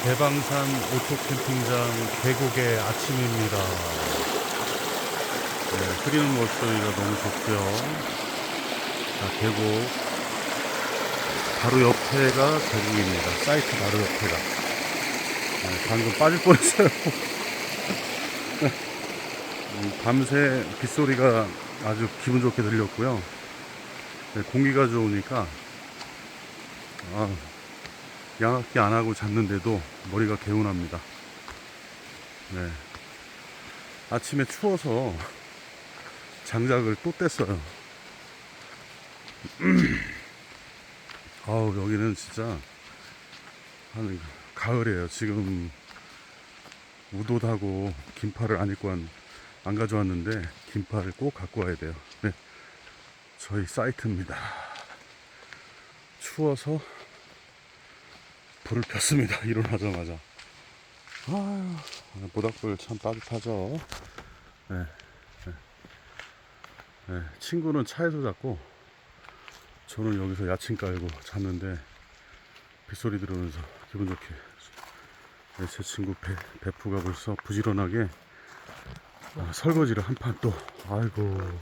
대방산 오토캠핑장 계곡의 아침입니다. 네, 흐리는 목소리가 너무 좋고요. 자, 계곡 바로 옆에가 계곡입니다. 사이트 바로 옆에가. 네, 방금 빠질 뻔했어요. 밤새 빗소리가 아주 기분 좋게 들렸고요. 네, 공기가 좋으니까 양악기 안 하고 잤는데도 머리가 개운합니다. 네. 아침에 추워서 장작을 또 뗐어요. 아우, 여기는 진짜 한 가을이에요. 지금 우도하고 긴팔을 안 입고 안 가져왔는데 긴팔을 꼭 갖고 와야 돼요. 네. 저희 사이트입니다. 추워서 불을 폈습니다. 일어나자마자. 아유, 모닥불 참 따뜻하죠. 네. 네. 친구는 차에서 잤고 저는 여기서 야침 깔고 잤는데 빗소리 들으면서 기분 좋게. 네, 제 친구 베프가 벌써 부지런하게 설거지를 한 판 또. 아이고,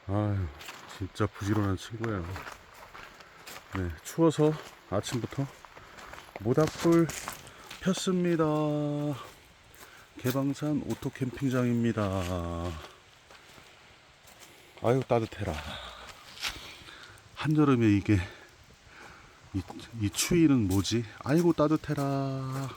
아유, 진짜 부지런한 친구예요. 네, 추워서 아침부터 모닥불 폈습니다. 개방산 오토캠핑장입니다. 아유, 따뜻해라. 한여름에 이게 이 추위는 뭐지? 아이고, 따뜻해라.